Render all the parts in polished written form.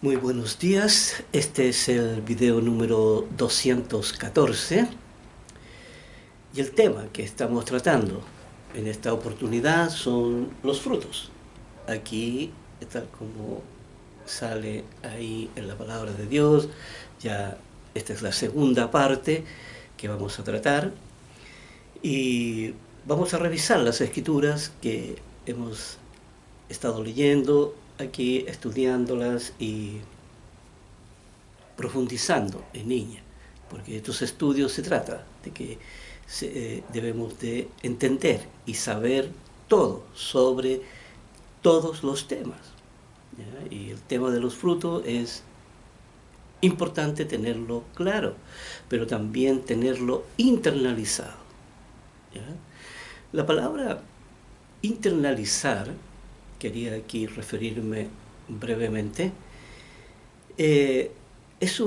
Muy buenos días, este es el video número 214 y el tema que estamos tratando en esta oportunidad son los frutos. Aquí, tal como sale ahí en la palabra de Dios, ya esta es la segunda parte que vamos a tratar y vamos a revisar las escrituras que hemos estado leyendo aquí, estudiándolas y profundizando en ella, porque estos estudios se trata de que debemos de entender y saber todo sobre todos los temas, ¿ya? Y el tema de los frutos es importante tenerlo claro, pero también tenerlo internalizado, ¿ya? La palabra internalizar, quería aquí referirme brevemente, eh, es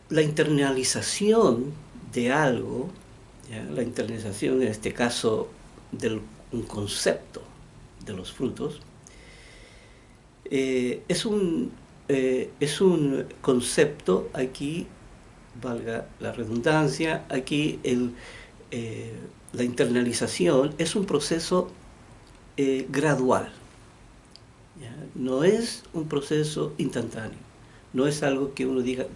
la internalización de algo, ¿ya? La internalización en este caso de un concepto de los frutos, es un concepto, aquí valga la redundancia, aquí la internalización es un proceso gradual, ¿ya? No es un proceso instantáneo, no es algo que uno diga,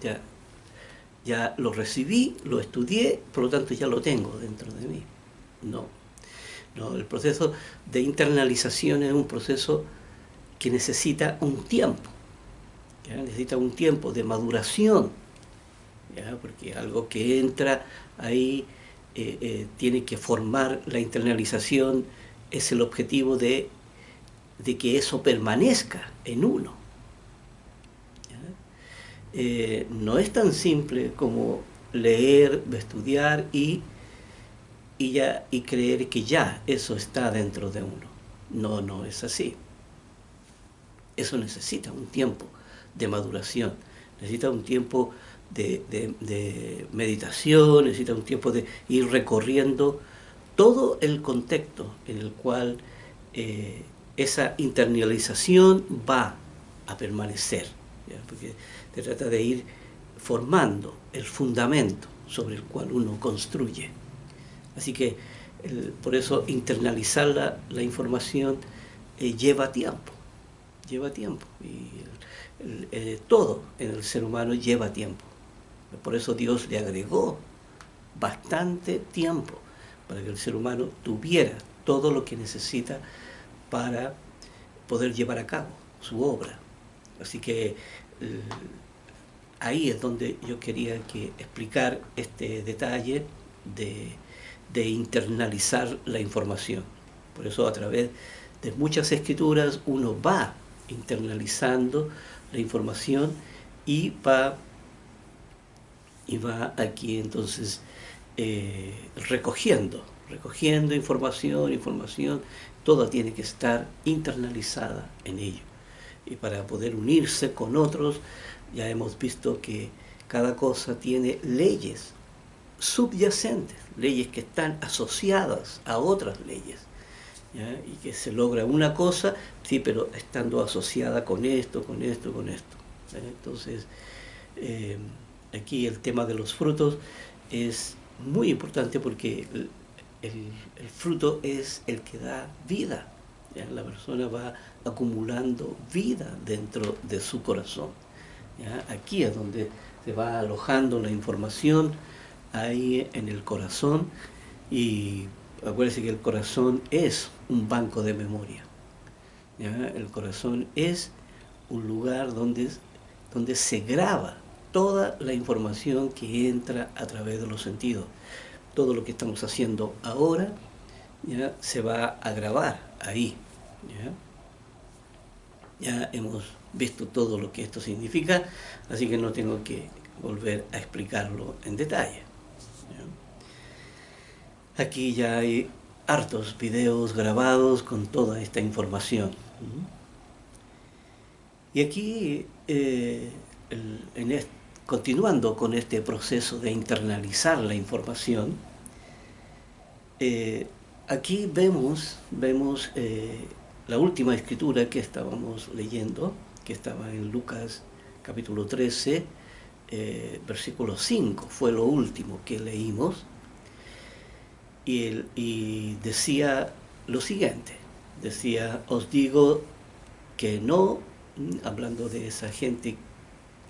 ya lo recibí, lo estudié, por lo tanto ya lo tengo dentro de mí. No, no, el proceso de internalización es un proceso que necesita un tiempo, ¿ya? Necesita un tiempo de maduración, ¿ya? Porque algo que entra ahí tiene que formar la internalización, es el objetivo de que eso permanezca en uno. No es tan simple como leer, estudiar y creer que ya eso está dentro de uno. No, no es así. Eso necesita un tiempo de maduración, necesita un tiempo de meditación, necesita un tiempo de ir recorriendo todo el contexto en el cual esa internalización va a permanecer, ¿ya? Porque se trata de ir formando el fundamento sobre el cual uno construye. Así que por eso internalizar la información lleva tiempo, y todo en el ser humano lleva tiempo. Por eso Dios le agregó bastante tiempo para que el ser humano tuviera todo lo que necesita para poder llevar a cabo su obra. Así que ahí es donde yo quería explicar este detalle de internalizar la información. Por eso a través de muchas escrituras uno va internalizando la información y va aquí entonces recogiendo información, toda tiene que estar internalizada en ello. Y para poder unirse con otros, ya hemos visto que cada cosa tiene leyes subyacentes, leyes que están asociadas a otras leyes, ¿ya? Y que se logra una cosa, sí, pero estando asociada con esto, con esto, con esto, ¿ya? Entonces, aquí el tema de los frutos es muy importante porque el fruto es el que da vida, ¿ya? La persona va acumulando vida dentro de su corazón, ¿ya? Aquí es donde se va alojando la información, ahí en el corazón, y acuérdense que el corazón es un banco de memoria, ¿ya? El corazón es un lugar donde se graba toda la información que entra a través de los sentidos. Todo lo que estamos haciendo ahora, ¿ya? Se va a grabar ahí, ya hemos visto todo lo que esto significa, así que no tengo que volver a explicarlo en detalle, ¿ya? Aquí ya hay hartos videos grabados con toda esta información. Y aquí, continuando con este proceso de internalizar la información, aquí vemos la última escritura que estábamos leyendo, que estaba en Lucas capítulo 13, versículo 5, fue lo último que leímos, y decía lo siguiente, decía, os digo que no, hablando de esa gente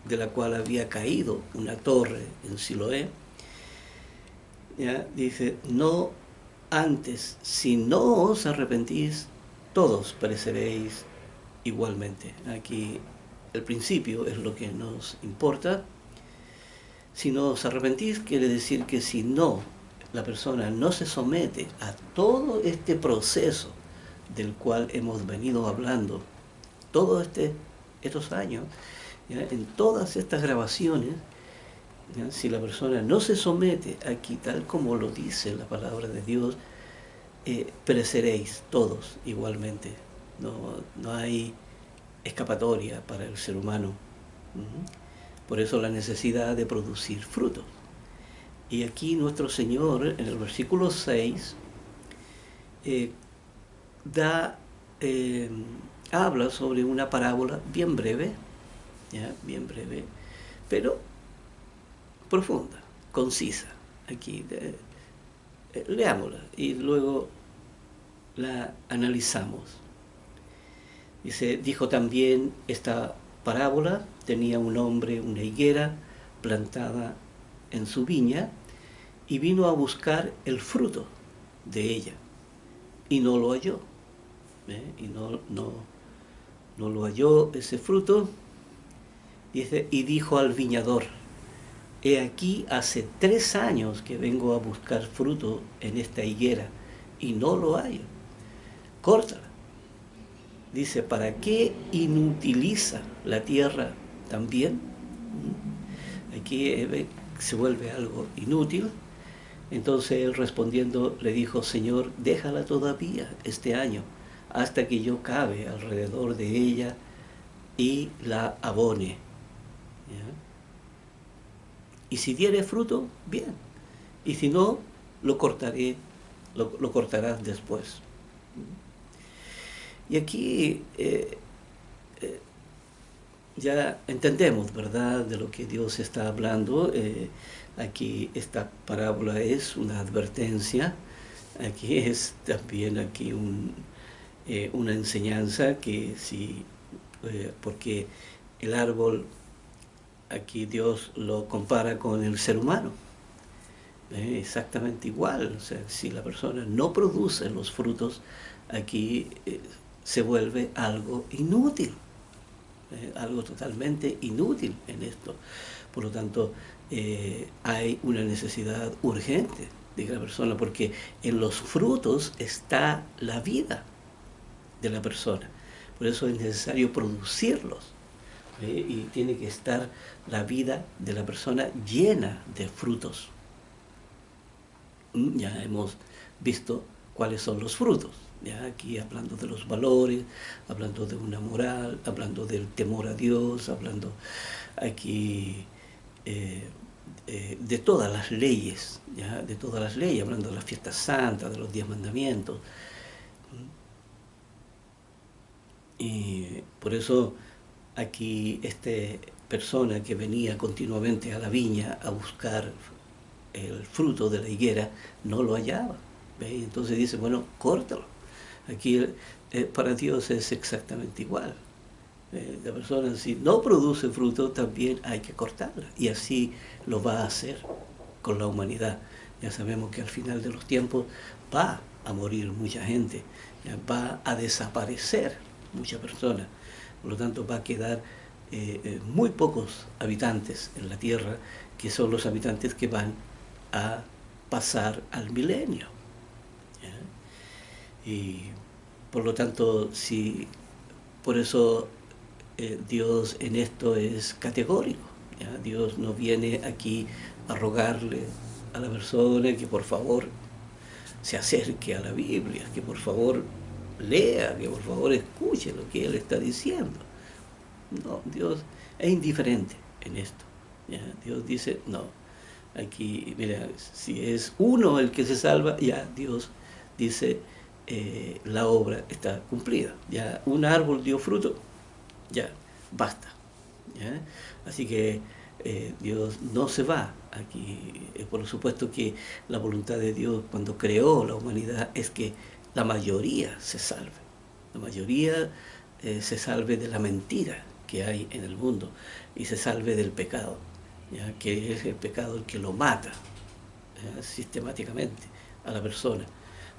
de la cual había caído una torre en Siloé, ¿ya? Dice, no antes, si no os arrepentís, todos pereceréis igualmente. Aquí el principio es lo que nos importa. Si no os arrepentís, quiere decir que si no, la persona no se somete a todo este proceso del cual hemos venido hablando todos estos años, ¿ya? En todas estas grabaciones, ¿ya? Si la persona no se somete aquí, tal como lo dice la palabra de Dios, pereceréis todos igualmente. No hay escapatoria para el ser humano. Por eso la necesidad de producir frutos. Y aquí nuestro Señor, en el versículo 6, habla sobre una parábola bien breve, ¿ya? Bien breve, pero profunda, concisa. Aquí leámosla y luego la analizamos. Dice, dijo también, esta parábola tenía un hombre una higuera plantada en su viña y vino a buscar el fruto de ella y no lo halló. Y no lo halló ese fruto. Dice, y dijo al viñador, he aquí hace 3 años que vengo a buscar fruto en esta higuera y no lo hallo. Córtala. Dice, ¿para qué inutiliza la tierra también? Aquí se vuelve algo inútil. Entonces él respondiendo le dijo, Señor, déjala todavía este año, hasta que yo cabe alrededor de ella y la abone. ¿Ya? Y si diere fruto, bien. Y si no, lo cortarás después. Y aquí ya entendemos, ¿verdad?, de lo que Dios está hablando. Aquí esta parábola es una advertencia. Aquí es también una enseñanza que si, porque el árbol, aquí Dios lo compara con el ser humano. Exactamente igual. O sea, si la persona no produce los frutos, aquí se vuelve algo inútil, algo totalmente inútil en esto. Por lo tanto, hay una necesidad urgente de la persona, porque en los frutos está la vida de la persona. Por eso es necesario producirlos. Y tiene que estar la vida de la persona llena de frutos. Ya hemos visto cuáles son los frutos. Ya aquí hablando de los valores, hablando de una moral, hablando del temor a Dios, hablando aquí de todas las leyes, ¿ya? De todas las leyes, hablando de las fiestas santas, de los 10 mandamientos. Y por eso aquí esta persona que venía continuamente a la viña a buscar el fruto de la higuera, no lo hallaba. ¿Ve? Entonces dice, bueno, córtalo. Aquí para Dios es exactamente igual. La persona, si no produce fruto, también hay que cortarla. Y así lo va a hacer con la humanidad. Ya sabemos que al final de los tiempos va a morir mucha gente, ya va a desaparecer mucha persona. Por lo tanto, va a quedar muy pocos habitantes en la tierra, que son los habitantes que van a pasar al milenio. ¿Ya? Y por lo tanto, si por eso Dios en esto es categórico. ¿Ya? Dios no viene aquí a rogarle a la persona que por favor se acerque a la Biblia, que por favor lea, que por favor escuche lo que Él está diciendo. No, Dios es indiferente en esto. ¿Ya? Dios dice, no, aquí, mira, si es uno el que se salva, ya Dios dice, la obra está cumplida. Ya un árbol dio fruto, ya, basta. ¿ya? Así que Dios no se va aquí. Por supuesto que la voluntad de Dios cuando creó la humanidad es que la mayoría se salve. La mayoría se salve de la mentira que hay en el mundo y se salve del pecado, ¿ya? Que es el pecado el que lo mata sistemáticamente a la persona.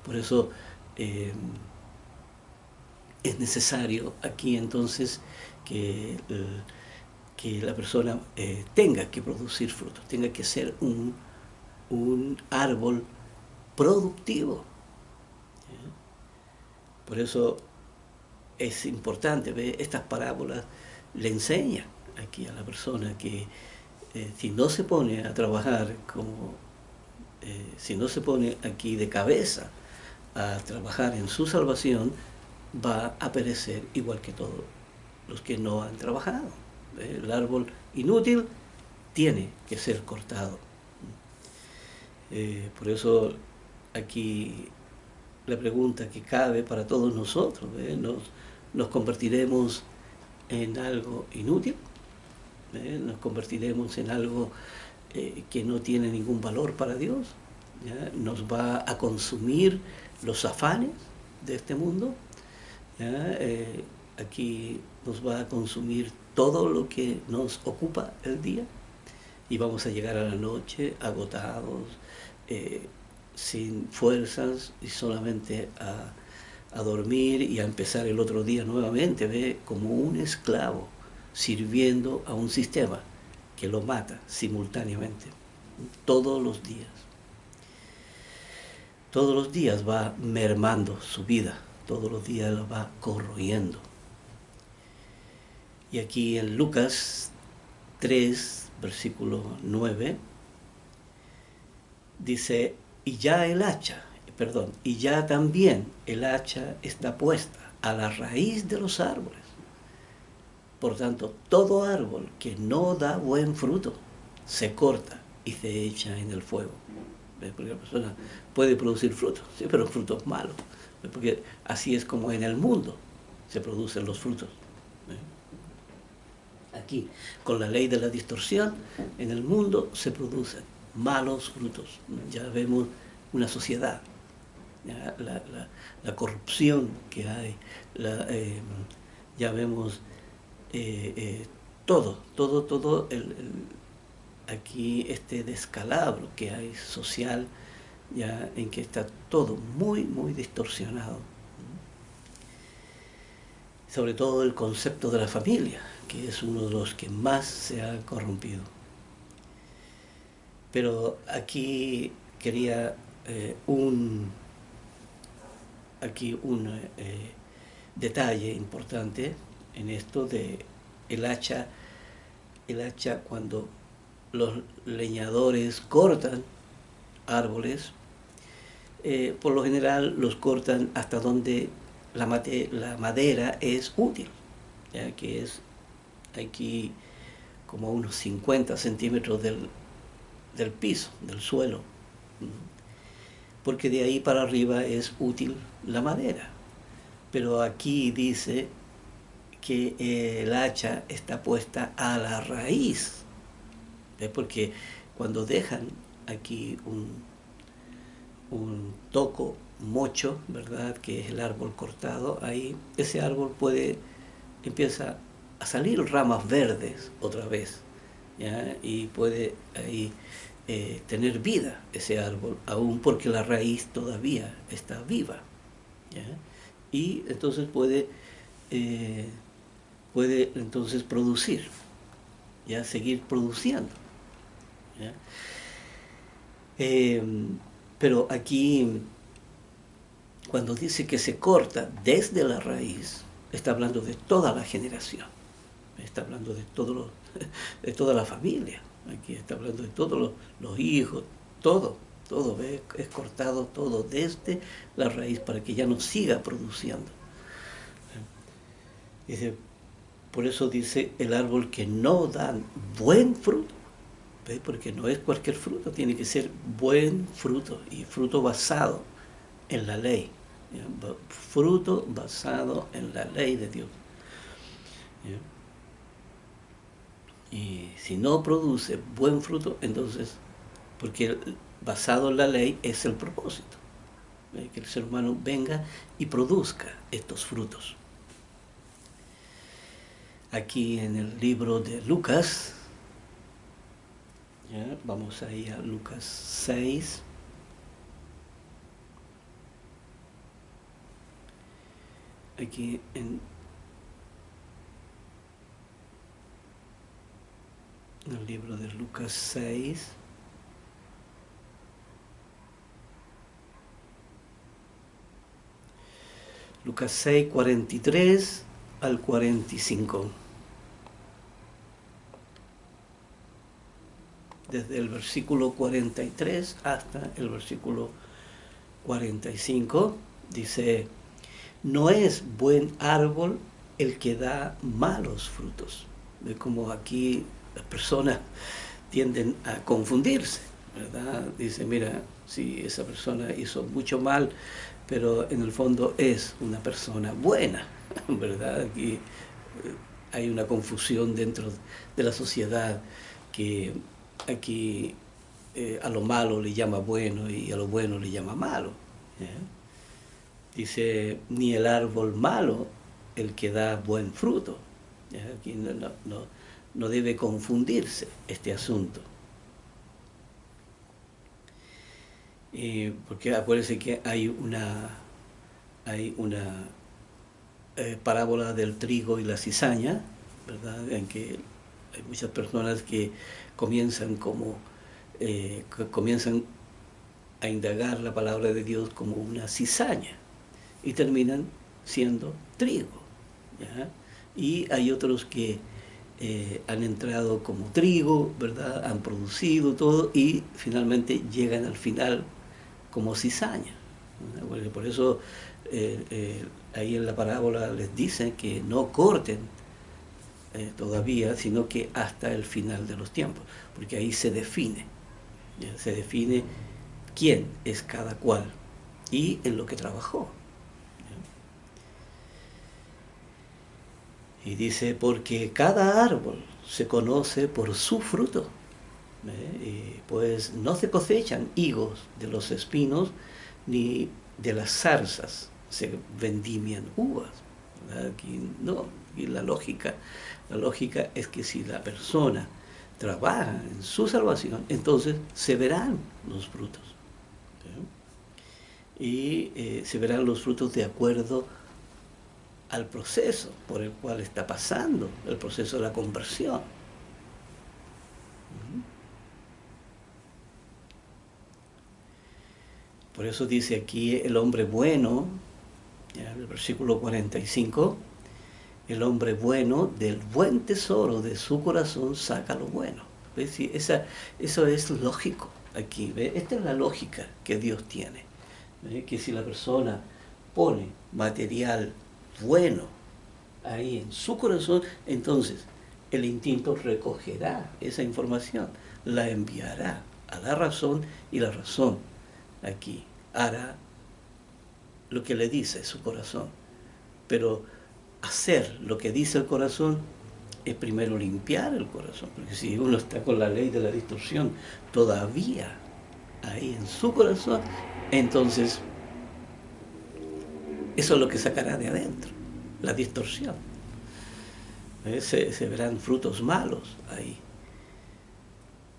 Por eso es necesario aquí entonces que que la persona tenga que producir frutos, tenga que ser un árbol productivo. Por eso es importante, ¿ve? Estas parábolas le enseñan aquí a la persona que si no se pone a trabajar como, si no se pone aquí de cabeza a trabajar en su salvación, va a perecer igual que todos los que no han trabajado. El árbol inútil tiene que ser cortado. Por eso aquí la pregunta que cabe para todos nosotros, ¿nos convertiremos en algo inútil? ¿Nos convertiremos en algo que no tiene ningún valor para Dios? ¿Ya? ¿Nos va a consumir los afanes de este mundo? ¿Ya? Aquí nos va a consumir todo lo que nos ocupa el día y vamos a llegar a la noche agotados, sin fuerzas y solamente a dormir y a empezar el otro día nuevamente, ¿ve? Como un esclavo sirviendo a un sistema que lo mata simultáneamente todos los días. Todos los días va mermando su vida, todos los días la va corroyendo. Y aquí en Lucas 3, versículo 9, dice, y ya también el hacha está puesta a la raíz de los árboles. Por tanto, todo árbol que no da buen fruto se corta y se echa en el fuego. Porque la persona puede producir frutos, sí, pero frutos malos. Porque así es como en el mundo se producen los frutos. Aquí, con la ley de la distorsión, en el mundo se producen malos frutos. Ya vemos una sociedad, ya la corrupción que hay, ya vemos todo aquí este descalabro que hay social, ya en que está todo muy, muy distorsionado. Sobre todo el concepto de la familia, que es uno de los que más se ha corrompido. Pero aquí quería un detalle importante en esto de el hacha cuando los leñadores cortan árboles, por lo general los cortan hasta donde la madera es útil, ya que es aquí como unos 50 centímetros del piso, del suelo, porque de ahí para arriba es útil la madera. Pero aquí dice que el hacha está puesta a la raíz, ¿ves? Porque cuando dejan aquí un toco mocho, ¿verdad? Que es el árbol cortado, ahí ese árbol empieza a salir ramas verdes otra vez, ¿ya? Y puede ahí tener vida ese árbol, aún porque la raíz todavía está viva, ¿ya? Y entonces puede entonces producir, ¿ya? Seguir produciendo, ¿ya? Pero aquí, cuando dice que se corta desde la raíz, está hablando de toda la generación, está hablando de de toda la familia, aquí está hablando de todos los hijos, todo, ¿ves? Es cortado todo desde la raíz para que ya no siga produciendo. Dice, por eso dice el árbol que no da buen fruto, ¿ves? Porque no es cualquier fruto, tiene que ser buen fruto y fruto basado en la ley, ¿ya? Fruto basado en la ley de Dios, ¿ya? Y si no produce buen fruto, entonces, porque basado en la ley es el propósito, que el ser humano venga y produzca estos frutos. Aquí en el libro de Lucas, ¿ya? Vamos ahí a Lucas 6. Aquí en el libro de Lucas 6. Lucas 6, 43 al 45. Desde el versículo 43 hasta el versículo 45, dice: no es buen árbol el que da malos frutos. Ve como aquí las personas tienden a confundirse, ¿verdad? Dice, mira, si esa persona hizo mucho mal, pero en el fondo es una persona buena, ¿verdad? Aquí hay una confusión dentro de la sociedad que aquí a lo malo le llama bueno y a lo bueno le llama malo. ¿Ya? Dice, ni el árbol malo el que da buen fruto. ¿Ya? Aquí no debe confundirse este asunto. Porque acuérdense que hay una parábola del trigo y la cizaña, ¿verdad? En que hay muchas personas que comienzan comienzan a indagar la palabra de Dios como una cizaña y terminan siendo trigo, ¿ya? Y hay otros que han entrado como trigo, ¿verdad? Han producido todo y finalmente llegan al final como cizaña. Bueno, por eso ahí en la parábola les dicen que no corten todavía, sino que hasta el final de los tiempos, porque ahí se define, ¿ya? Se define quién es cada cual y en lo que trabajó. ¿Ya? Y dice, porque cada árbol se conoce por su fruto. Pues no se cosechan higos de los espinos, ni de las zarzas se vendimian uvas. Aquí no, y la lógica es que si la persona trabaja en su salvación, entonces se verán los frutos. ¿Sí? Y se verán los frutos de acuerdo al proceso por el cual está pasando, el proceso de la conversión. Por eso dice aquí el hombre bueno, ¿ya? El versículo 45, el hombre bueno del buen tesoro de su corazón saca lo bueno. ¿Ves? Sí, eso es lógico aquí. ¿Ves? Esta es la lógica que Dios tiene. ¿Ves? Que si la persona pone material bueno ahí en su corazón, entonces el instinto recogerá esa información, la enviará a la razón y la razón aquí hará lo que le dice su corazón. Pero hacer lo que dice el corazón es primero limpiar el corazón, porque si uno está con la ley de la distorsión todavía ahí en su corazón, entonces eso es lo que sacará de adentro, la distorsión. Se verán frutos malos ahí.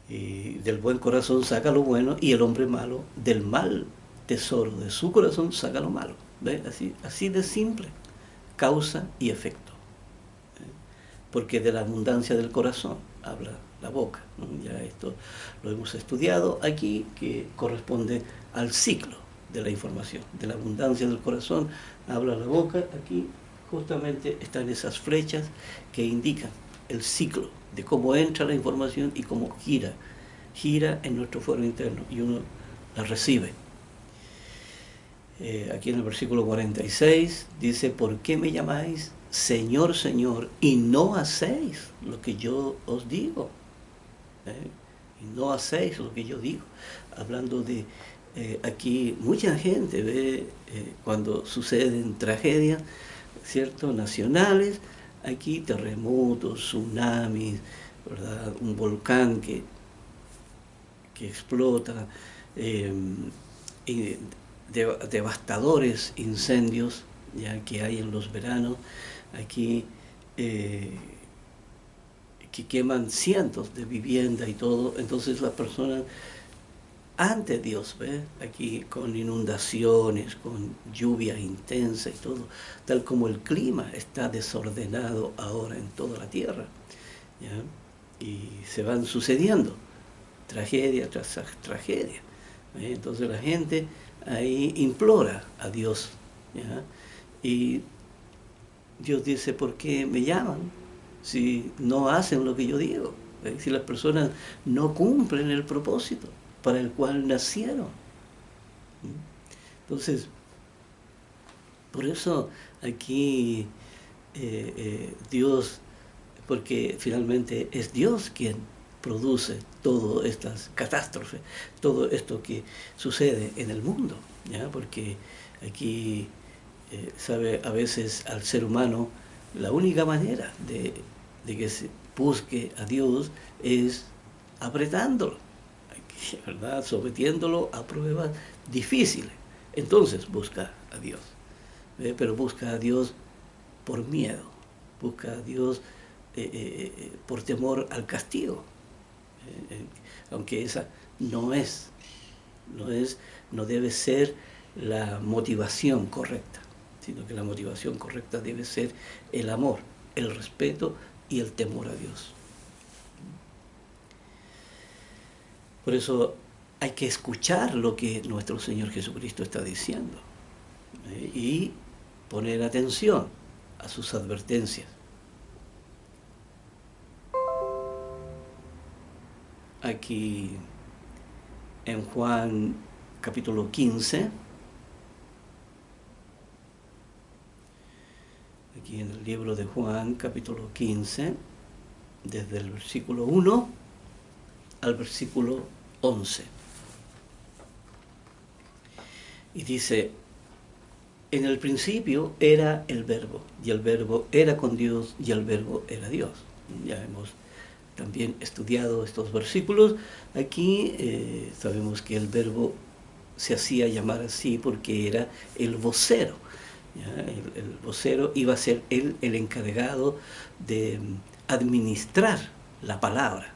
Y del buen corazón saca lo bueno, y el hombre malo del mal tesoro de su corazón saca lo malo. ¿Ves? Así de simple, causa y efecto. Porque de la abundancia del corazón habla la boca, ¿no? Ya esto lo hemos estudiado aquí, que corresponde al ciclo de la información. De la abundancia del corazón habla la boca. Aquí justamente están esas flechas que indican el ciclo de cómo entra la información y cómo gira en nuestro fuero interno y uno la recibe. Aquí en el versículo 46 dice, ¿por qué me llamáis Señor, Señor, y no hacéis lo que yo os digo? Y no hacéis lo que yo digo. Hablando de aquí, mucha gente ve cuando suceden tragedias, ¿cierto?, nacionales, aquí terremotos, tsunamis, ¿verdad? Un volcán que explota, y devastadores incendios ya que hay en los veranos aquí, que queman cientos de viviendas y todo. Entonces las personas ante Dios, ¿ve? Aquí con inundaciones, con lluvias intensas y todo, tal como el clima está desordenado ahora en toda la tierra, ¿ya? Y se van sucediendo tragedia tras tragedia. Entonces la gente ahí implora a Dios, ¿ya? Y Dios dice, ¿por qué me llaman si no hacen lo que yo digo? Si las personas no cumplen el propósito para el cual nacieron. Entonces, por eso aquí Dios, porque finalmente es Dios quien produce todas estas catástrofes, todo esto que sucede en el mundo, ¿ya? Porque aquí, sabe, a veces al ser humano la única manera de que se busque a Dios es apretándolo, ¿verdad? Sometiéndolo a pruebas difíciles. Entonces busca a Dios, pero busca a Dios por miedo, busca a Dios por temor al castigo, aunque esa no es, no debe ser la motivación correcta, sino que la motivación correcta debe ser el amor, el respeto y el temor a Dios. Por eso hay que escuchar lo que nuestro Señor Jesucristo está diciendo, y poner atención a sus advertencias. Aquí en Juan capítulo 15, aquí en el libro de Juan capítulo 15, desde el versículo 1 al versículo 11. Y dice, en el principio era el Verbo, y el Verbo era con Dios, y el Verbo era Dios. Ya hemos también estudiado estos versículos. Aquí sabemos que el Verbo se hacía llamar así porque era el vocero. El vocero iba a ser él el encargado de administrar la palabra.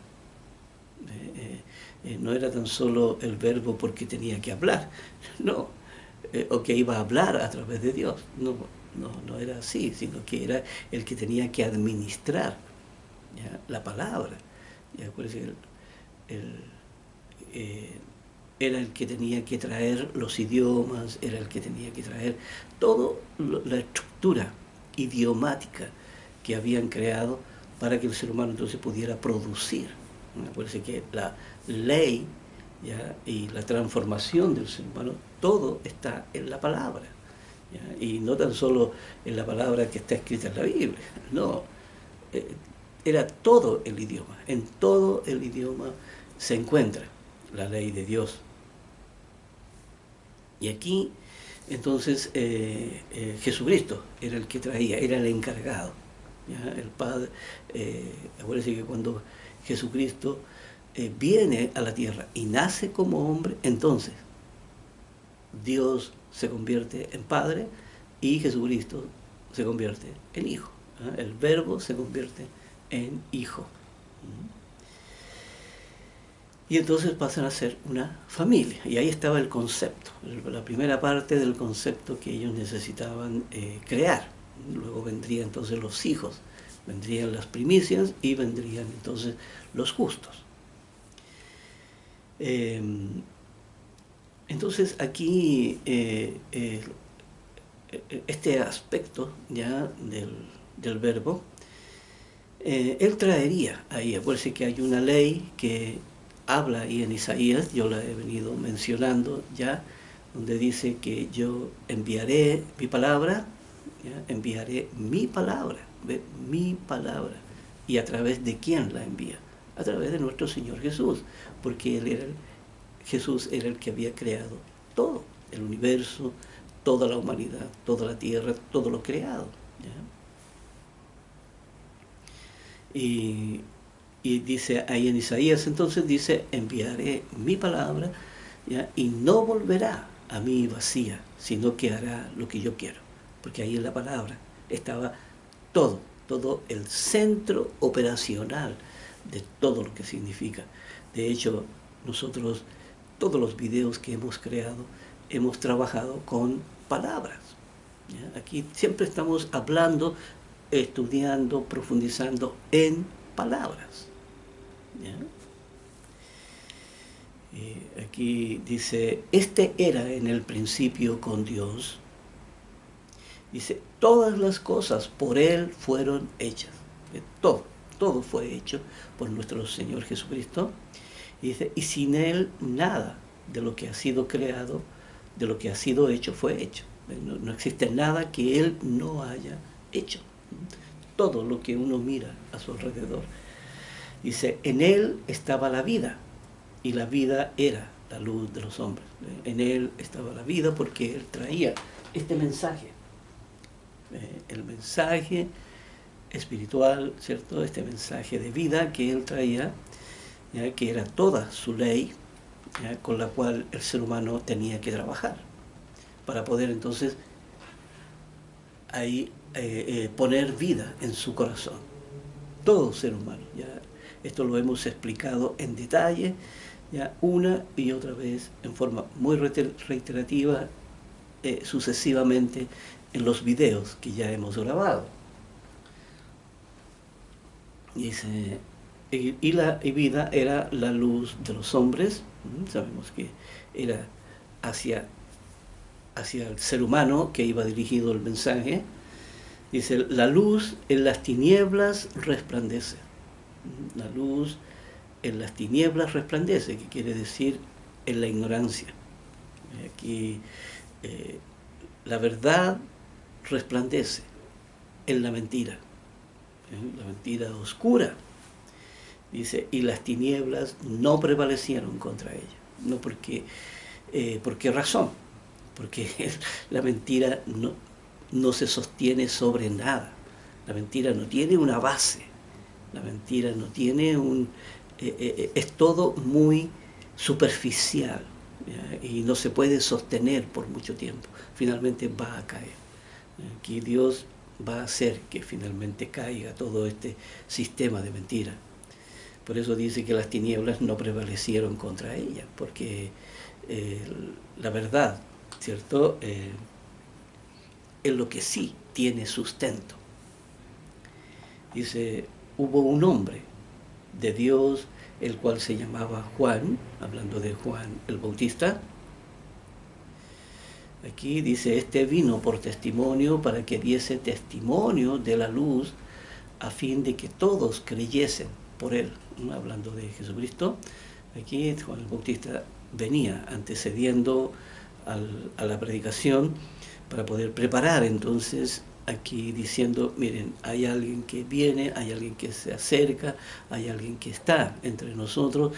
No era tan solo el Verbo porque tenía que hablar, no, o que iba a hablar a través de Dios. No era así, sino que era el que tenía que administrar, ¿ya? La palabra. ¿Ya? Por eso era el que tenía que traer los idiomas, era el que tenía que traer toda la estructura idiomática que habían creado para que el ser humano entonces pudiera producir. Acuérdense que la ley, ¿ya? Y la transformación del ser humano, todo está en la palabra, ¿ya? Y no tan solo en la palabra que está escrita en la Biblia, no, era todo el idioma, en todo el idioma se encuentra la ley de Dios. Y aquí entonces Jesucristo era el que traía, era el encargado, ¿ya? El Padre, acuérdense que cuando Jesucristo viene a la tierra y nace como hombre, entonces Dios se convierte en Padre y Jesucristo se convierte en Hijo. El Verbo se convierte en Hijo. Y entonces pasan a ser una familia. Y ahí estaba el concepto, la primera parte del concepto que ellos necesitaban crear. Luego vendrían entonces los hijos, vendrían las primicias y vendrían entonces los justos. Entonces aquí este aspecto ya del Verbo, él traería ahí, acuérdense que hay una ley que habla ahí en Isaías, yo la he venido mencionando ya, donde dice que yo enviaré mi palabra, ¿ya? Enviaré mi palabra, ¿ve? Mi palabra. ¿Y a través de quién la envía? A través de nuestro Señor Jesús, porque Jesús era el que había creado todo, el universo, toda la humanidad, toda la tierra, todo lo creado, ¿ya? Y Y dice ahí en Isaías, entonces dice, enviaré mi palabra, ¿ya? Y no volverá a mí vacía, sino que hará lo que yo quiero. Porque ahí en la palabra estaba todo, todo el centro operacional de todo lo que significa. De hecho, nosotros, todos los videos que hemos creado, hemos trabajado con palabras. ¿Ya? Aquí siempre estamos hablando, estudiando, profundizando en palabras. ¿Ya? Aquí dice, este era en el principio con Dios. Dice, todas las cosas por Él fueron hechas. Todo, todo fue hecho por nuestro Señor Jesucristo. Y dice, y sin Él nada de lo que ha sido creado, de lo que ha sido hecho, fue hecho. No existe nada que Él no haya hecho. Todo lo que uno mira a su alrededor. Dice, en Él estaba la vida, y la vida era la luz de los hombres. En Él estaba la vida porque Él traía este mensaje. El mensaje espiritual, ¿cierto? Este mensaje de vida que Él traía, ¿ya? Que era toda su ley, ¿ya? Con la cual el ser humano tenía que trabajar para poder entonces ahí poner vida en su corazón. Todo ser humano, ¿ya? Esto lo hemos explicado en detalle, ¿ya? Una y otra vez, en forma muy reiterativa, sucesivamente en los videos que ya hemos grabado. Dice, y la vida era la luz de los hombres. Sabemos que era hacia el ser humano que iba dirigido el mensaje. Dice, la luz en las tinieblas resplandece. La luz en las tinieblas resplandece, que quiere decir en la ignorancia. Aquí la verdad resplandece en la mentira oscura. Dice, y las tinieblas no prevalecieron contra ella. No porque, ¿por qué razón? Porque la mentira no se sostiene sobre nada. La mentira no tiene una base. La mentira no tiene es todo muy superficial, ¿ya? Y no se puede sostener por mucho tiempo. Finalmente va a caer. Aquí Dios va a hacer que finalmente caiga todo este sistema de mentira. Por eso dice que las tinieblas no prevalecieron contra ella, porque la verdad, ¿cierto? Es lo que sí tiene sustento. Dice, hubo un hombre de Dios, el cual se llamaba Juan, hablando de Juan el Bautista. Aquí dice, este vino por testimonio para que diese testimonio de la luz, a fin de que todos creyesen por él. Hablando de Jesucristo, aquí Juan el Bautista venía antecediendo a la predicación para poder preparar entonces aquí diciendo, miren, hay alguien que viene, hay alguien que se acerca, hay alguien que está entre nosotros,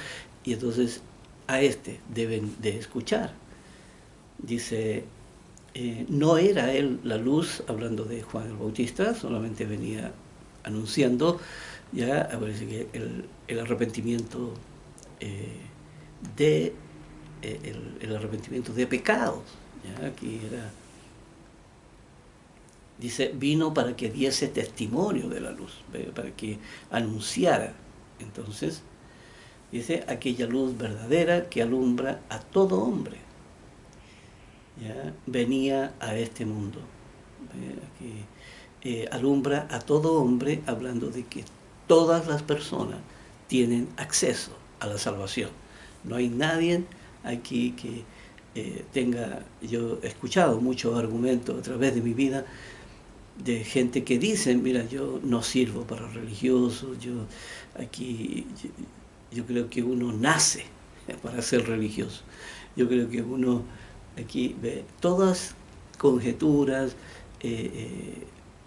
y entonces a este deben de escuchar. Dice, no era él la luz, hablando de Juan el Bautista, solamente venía anunciando, ya aparece que el arrepentimiento el arrepentimiento de pecados, ¿ya? Aquí era, dice, vino para que diese testimonio de la luz, para que anunciara. Entonces, dice, aquella luz verdadera que alumbra a todo hombre, ¿ya? Venía a este mundo. Aquí, alumbra a todo hombre, hablando de que todas las personas tienen acceso a la salvación. No hay nadie aquí que tenga, yo he escuchado muchos argumentos a través de mi vida de gente que dice, mira, yo no sirvo para religiosos, yo creo que uno nace para ser religioso. Yo creo que uno aquí ve todas conjeturas,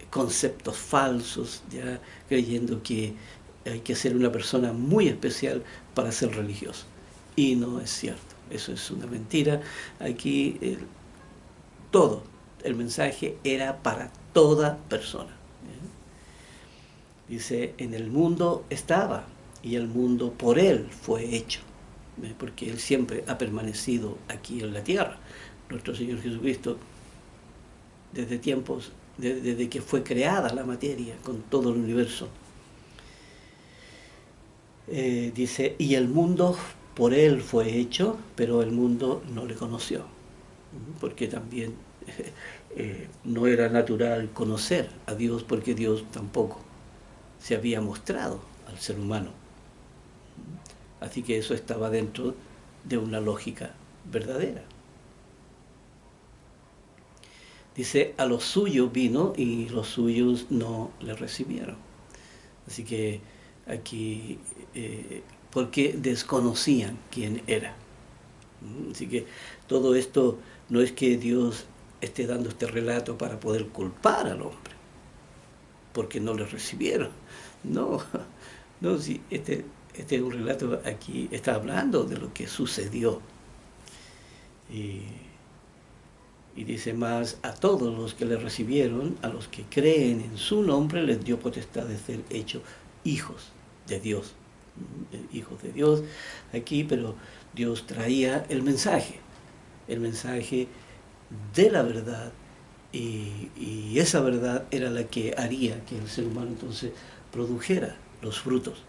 conceptos falsos, ya creyendo que hay que ser una persona muy especial para ser religioso. Y no es cierto, eso es una mentira. Aquí todo el mensaje era para toda persona. Dice, en el mundo estaba, y el mundo por Él fue hecho, porque Él siempre ha permanecido aquí en la tierra. Nuestro Señor Jesucristo, desde tiempos, desde que fue creada la materia con todo el universo, dice, y el mundo por Él fue hecho, pero el mundo no le conoció, porque también no era natural conocer a Dios, porque Dios tampoco se había mostrado al ser humano. Así que eso estaba dentro de una lógica verdadera. Dice, a los suyos vino y los suyos no le recibieron. Así que aquí, porque desconocían quién era. Así que todo esto no es que Dios esté dando este relato para poder culpar al hombre, porque no le recibieron. No, no, sí, este es un relato aquí, está hablando de lo que sucedió. Y dice más, a todos los que le recibieron, a los que creen en su nombre, les dio potestad de ser hechos hijos de Dios. Hijos de Dios aquí, pero Dios traía el mensaje de la verdad, y esa verdad era la que haría que el ser humano entonces produjera los frutos,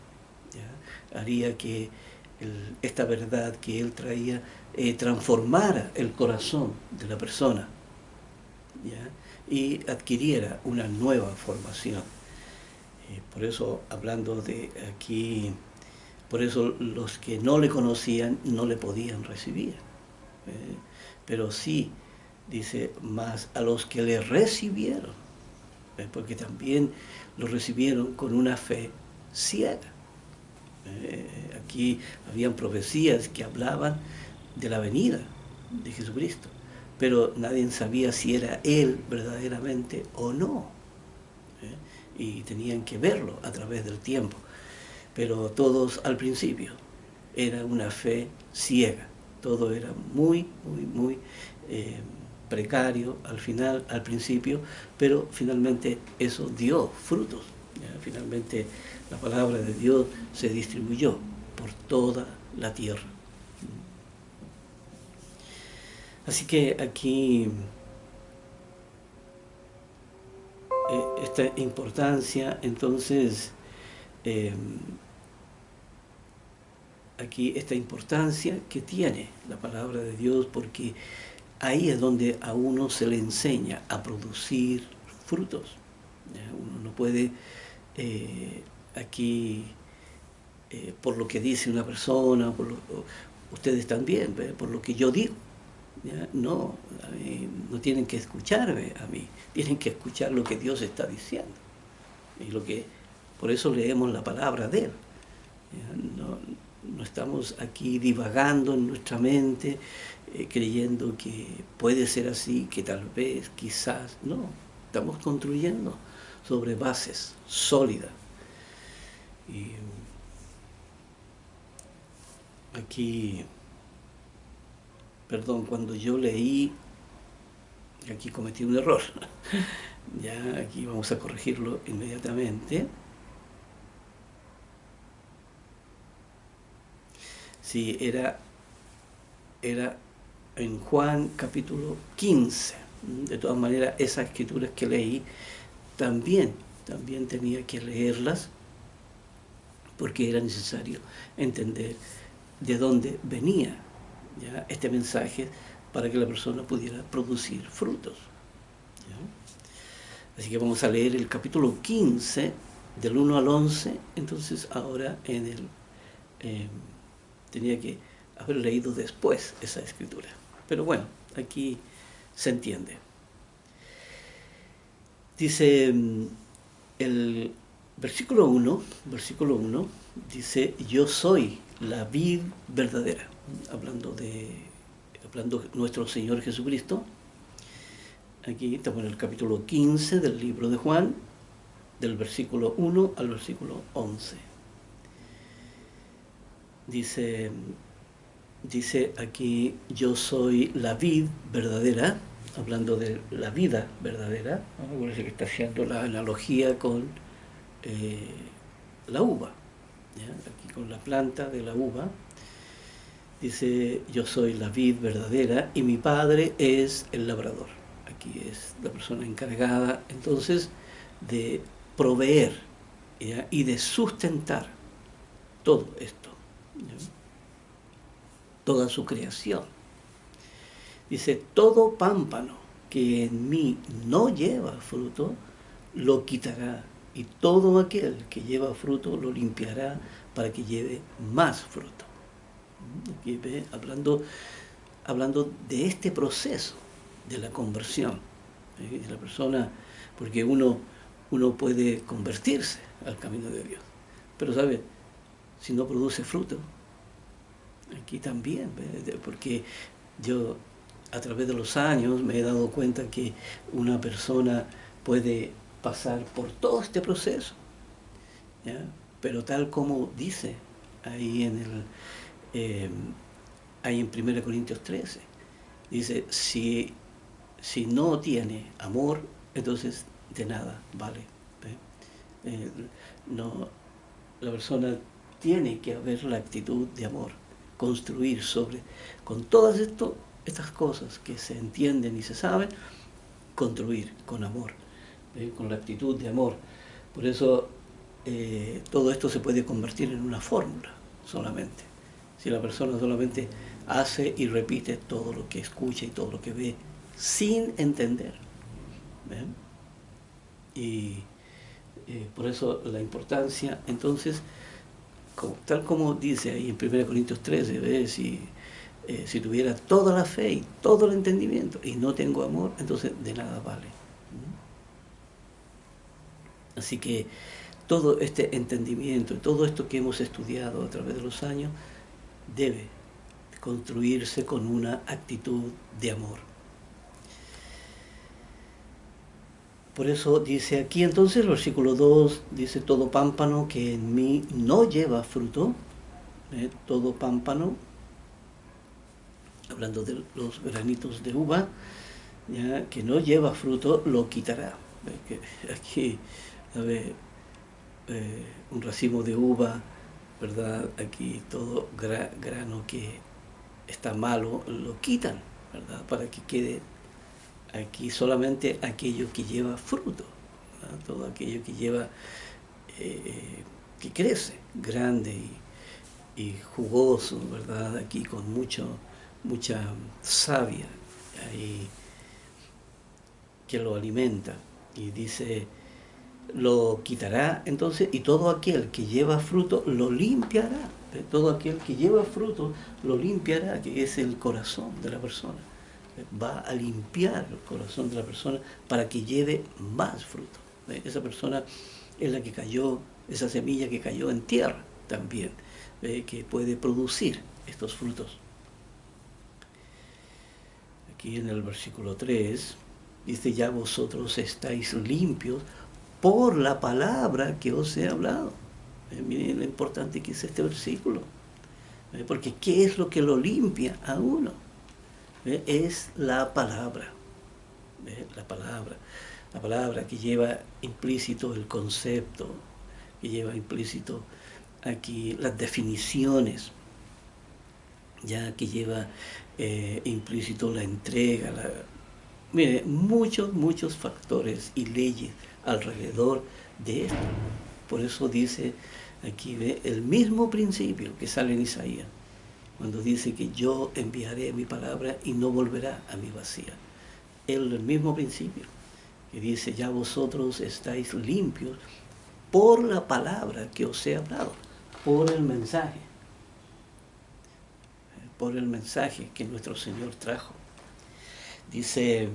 ¿ya? Haría que esta verdad que Él traía transformara el corazón de la persona, ¿ya? Y adquiriera una nueva formación. Por eso, hablando de aquí, por eso los que no le conocían no le podían recibir. Pero sí, dice, más a los que le recibieron, porque también lo recibieron con una fe ciega. Aquí habían profecías que hablaban de la venida de Jesucristo, pero nadie sabía si era Él verdaderamente o no, y tenían que verlo a través del tiempo. Pero todos al principio era una fe ciega, todo era muy precario al principio, pero finalmente eso dio frutos. ¿Ya? Finalmente la palabra de Dios se distribuyó por toda la tierra. Así que aquí esta importancia, entonces, aquí esta importancia que tiene la palabra de Dios, porque ahí es donde a uno se le enseña a producir frutos. ¿Ya? Uno no puede aquí, por lo que dice una persona, ustedes también, por lo que yo digo. ¿Ya? No, no tienen que escucharme a mí, tienen que escuchar lo que Dios está diciendo. Y por eso leemos la palabra de Él. No estamos aquí divagando en nuestra mente, creyendo que puede ser así, que tal vez, quizás. No, estamos construyendo sobre bases sólidas. Y aquí, perdón, cuando yo leí, aquí cometí un error. Ya aquí vamos a corregirlo inmediatamente. Sí, era en Juan capítulo 15. De todas maneras, esas escrituras que leí también tenía que leerlas, porque era necesario entender de dónde venía, ¿ya?, este mensaje, para que la persona pudiera producir frutos, ¿ya? Así que vamos a leer el capítulo 15, del 1 al 11. Entonces ahora tenía que haber leído después esa escritura. Pero bueno, aquí se entiende. Dice el versículo 1, dice, yo soy la vid verdadera, hablando nuestro Señor Jesucristo. Aquí estamos en el capítulo 15 del libro de Juan, del versículo 1 al versículo 11. Dice aquí, yo soy la vid verdadera, hablando de la vida verdadera. Parece que está haciendo la analogía con la uva, ¿ya? Aquí con la planta de la uva, dice, yo soy la vid verdadera y mi padre es el labrador. Aquí es la persona encargada entonces de proveer, ¿ya? Y de sustentar todo esto, ¿ya? Toda su creación. Dice, todo pámpano que en mí no lleva fruto, lo quitará, y todo aquel que lleva fruto lo limpiará para que lleve más fruto. Aquí ve, hablando de este proceso de la conversión, de la persona, porque uno puede convertirse al camino de Dios, pero ¿sabe? Si no produce fruto, aquí también, porque yo a través de los años me he dado cuenta que una persona puede pasar por todo este proceso, ¿ya? Pero tal como dice ahí eh, ahí en 1 Corintios 13, dice, si no tiene amor, entonces de nada vale. No, la persona tiene que haber la actitud de amor, construir con todas estas cosas que se entienden y se saben, construir con amor, con la actitud de amor. Por eso todo esto se puede convertir en una fórmula solamente. Si la persona solamente hace y repite todo lo que escucha y todo lo que ve sin entender. ¿Ven? Y por eso la importancia, entonces, tal como dice ahí en 1 Corintios 13, ¿ves? Si tuviera toda la fe y todo el entendimiento y no tengo amor, entonces de nada vale. Así que todo este entendimiento, todo esto que hemos estudiado a través de los años, debe construirse con una actitud de amor. Por eso dice aquí entonces el versículo 2, dice, todo pámpano que en mí no lleva fruto, todo pámpano, hablando de los granitos de uva, ¿ya? Que no lleva fruto, lo quitará. Aquí, a ver, un racimo de uva, ¿verdad? Aquí todo grano que está malo, lo quitan, ¿verdad? Para que quede aquí solamente aquello que lleva fruto, ¿verdad? Todo aquello que lleva, que crece grande y jugoso, ¿verdad? Aquí con mucha savia, ahí, que lo alimenta. Y dice, lo quitará entonces, y todo aquel que lleva fruto lo limpiará. Todo aquel que lleva fruto lo limpiará, que es el corazón de la persona. Va a limpiar el corazón de la persona para que lleve más fruto. Esa persona es la que cayó, esa semilla que cayó en tierra también, que puede producir estos frutos. Aquí en el versículo 3 dice, ya vosotros estáis limpios por la palabra que os he hablado. Miren lo importante que es este versículo. Porque ¿qué es lo que lo limpia a uno? Es la palabra. La palabra que lleva implícito el concepto, que lleva implícito aquí las definiciones, ya que lleva implícito la entrega, mire, muchos factores y leyes alrededor de esto. Por eso dice aquí, ve, el mismo principio que sale en Isaías, cuando dice que yo enviaré mi palabra y no volverá a mi vacía. El mismo principio que dice, ya vosotros estáis limpios por la palabra que os he hablado, por el mensaje que nuestro Señor trajo. Dice,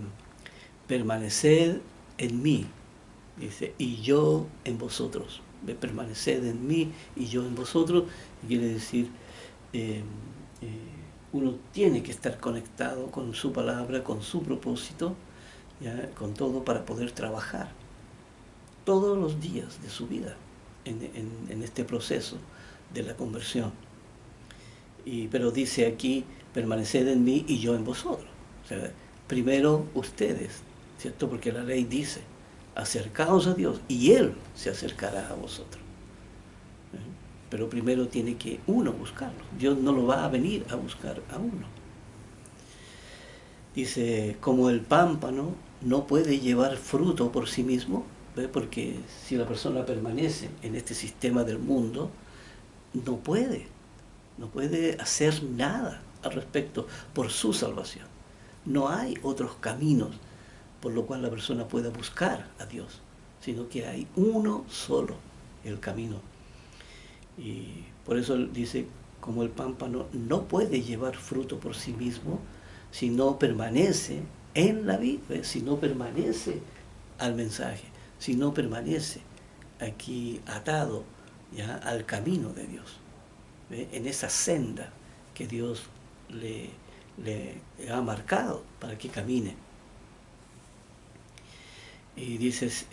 permaneced en mí, dice, y yo en vosotros. Permaneced en mí y yo en vosotros. Quiere decir, uno tiene que estar conectado con su palabra, con su propósito, ¿ya? Con todo para poder trabajar todos los días de su vida en este proceso de la conversión. Pero dice aquí, permaneced en mí y yo en vosotros. O sea, primero ustedes, ¿cierto? Porque la ley dice, acercaos a Dios y Él se acercará a vosotros. pero primero tiene que uno buscarlo. Dios no lo va a venir a buscar a uno. Dice, como el pámpano no puede llevar fruto por sí mismo, ¿ve? Porque si la persona permanece en este sistema del mundo, no puede hacer nada al respecto por su salvación. No hay otros caminos por lo cual la persona pueda buscar a Dios, sino que hay uno solo, el camino. Y por eso dice, como el pámpano no puede llevar fruto por sí mismo, si no permanece en la vid, si no permanece al mensaje, si no permanece aquí atado ya al camino de Dios, ¿ve? En esa senda que Dios le ha marcado para que camine. Y dices,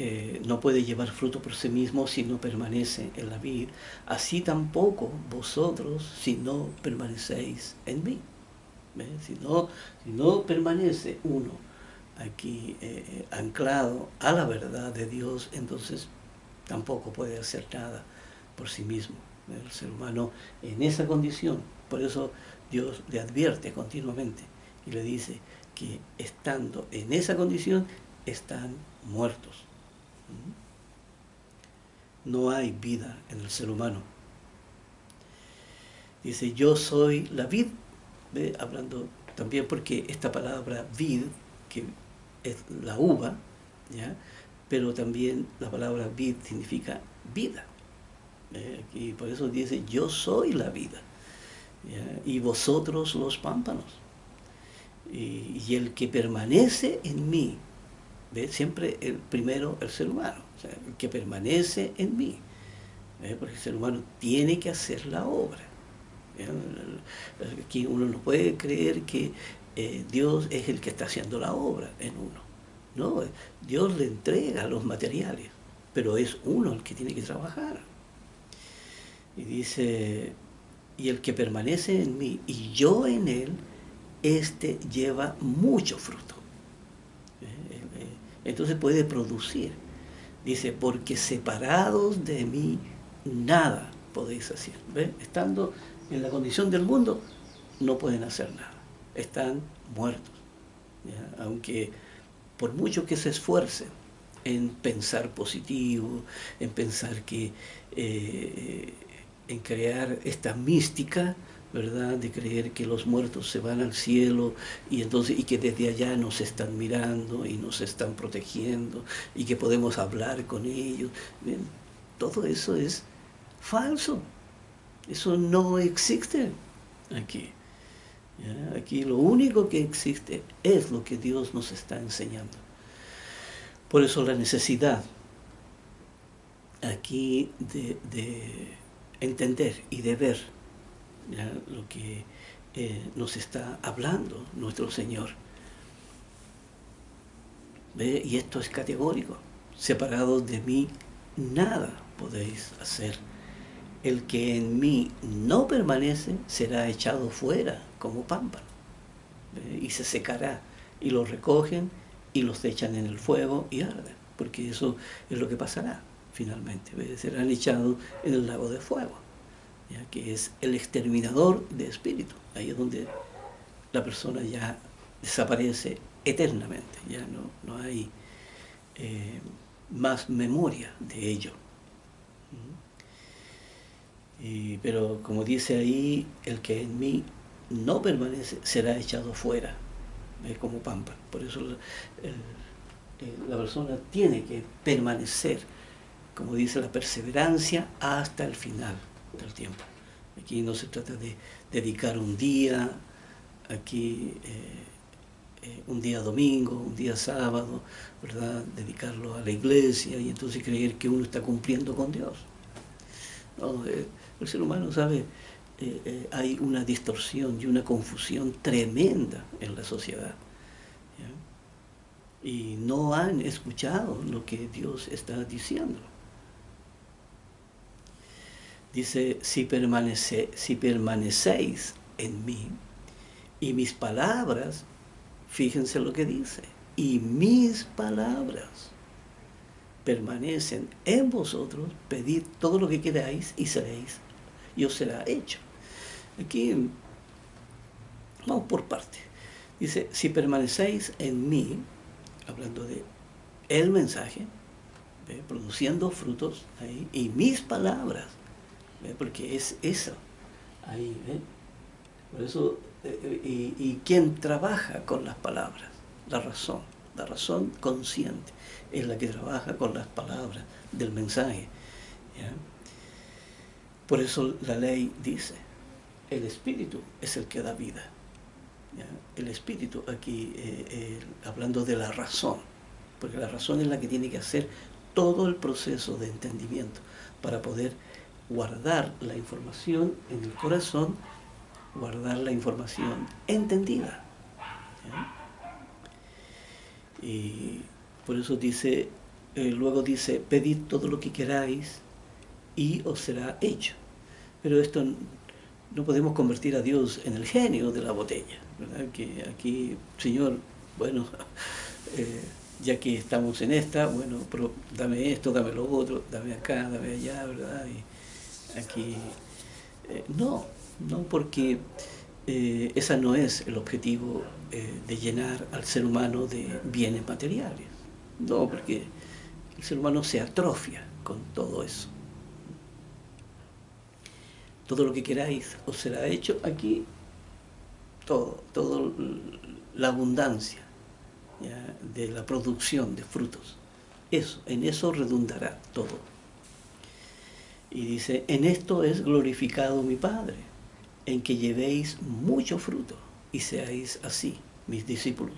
no puede llevar fruto por sí mismo si no permanece en la vid, así tampoco vosotros si no permanecéis en mí. Si no permanece uno aquí anclado a la verdad de Dios, entonces tampoco puede hacer nada por sí mismo. El ser humano en esa condición, por eso Dios le advierte continuamente y le dice que estando en esa condición están muertos. No hay vida en el ser humano. Dice, yo soy la vid, ¿ve? Hablando también porque esta palabra vid, que es la uva, ¿ya? Pero también la palabra vid significa vida. Y por eso dice, yo soy la vida, ¿ya? Y vosotros los pámpanos. Y el que permanece en mí, ¿ve? Siempre el primero, el ser humano, o sea, el que permanece en mí, ¿ve? Porque el ser humano tiene que hacer la obra. Aquí uno no puede creer que Dios es el que está haciendo la obra en uno. No, Dios le entrega los materiales, pero es uno el que tiene que trabajar. Y dice, y el que permanece en mí y yo en él, este lleva mucho fruto. Entonces puede producir. Dice, porque separados de mí nada podéis hacer. ¿Ven? Estando en la condición del mundo, no pueden hacer nada. Están muertos. ¿Ya? Aunque por mucho que se esfuercen en pensar positivo, en pensar que, en crear esta mística, ¿verdad? De creer que los muertos se van al cielo y entonces y que desde allá nos están mirando y nos están protegiendo y que podemos hablar con ellos. Bien, todo eso es falso. Eso no existe aquí. ¿Ya? Aquí lo único que existe es lo que Dios nos está enseñando. Por eso la necesidad aquí de entender y de ver, ¿ya? Lo que nos está hablando nuestro Señor. ¿Ve? Y esto es categórico. Separados de mí, nada podéis hacer. El que en mí no permanece será echado fuera como pámpano. ¿Ve? Y se secará. Y los recogen y los echan en el fuego y arden. Porque eso es lo que pasará finalmente. ¿Ve? Serán echados en el lago de fuego, ¿ya? Que es el exterminador de espíritu. Ahí es donde la persona ya desaparece eternamente, ya no hay más memoria de ello. Pero como dice ahí, el que en mí no permanece será echado fuera, como pámpano. Por eso la persona tiene que permanecer, como dice la perseverancia, hasta el final del tiempo. Aquí no se trata de dedicar un día, aquí un día domingo, un día sábado, ¿verdad? Dedicarlo a la iglesia y entonces creer que uno está cumpliendo con Dios. No, el ser humano, ¿sabe? Hay una distorsión y una confusión tremenda en la sociedad, ¿ya? Y no han escuchado lo que Dios está diciendo. Dice, si permanecéis en mí y mis palabras, fíjense lo que dice, y mis palabras permanecen en vosotros, pedid todo lo que queráis y seréis y os será hecho. Aquí vamos por partes. Dice, si permanecéis en mí, hablando de el mensaje, ¿ve? Produciendo frutos ahí, y mis palabras, ¿ve? Porque es eso, ahí, ¿ve? Por eso, y quien trabaja con las palabras, la razón consciente, es la que trabaja con las palabras del mensaje, ¿ya? Por eso la ley dice, el Espíritu es el que da vida, ¿ya? El Espíritu aquí, hablando de la razón, porque la razón es la que tiene que hacer todo el proceso de entendimiento para poder guardar la información en el corazón, guardar la información entendida, ¿ya? Y por eso dice, luego dice, pedid todo lo que queráis y os será hecho. Pero esto no podemos convertir a Dios en el genio de la botella, ¿verdad? Que aquí, Señor, bueno, ya que estamos en esta, bueno, pero dame esto, dame lo otro, dame acá, dame allá, ¿verdad? Y aquí, no, porque ese no es el objetivo de llenar al ser humano de bienes materiales. No, porque el ser humano se atrofia con todo eso. Todo lo que queráis os será hecho. Aquí todo la abundancia, ¿ya? De la producción de frutos. Eso, en eso redundará todo. Y dice, en esto es glorificado mi Padre, en que llevéis mucho fruto y seáis así, mis discípulos,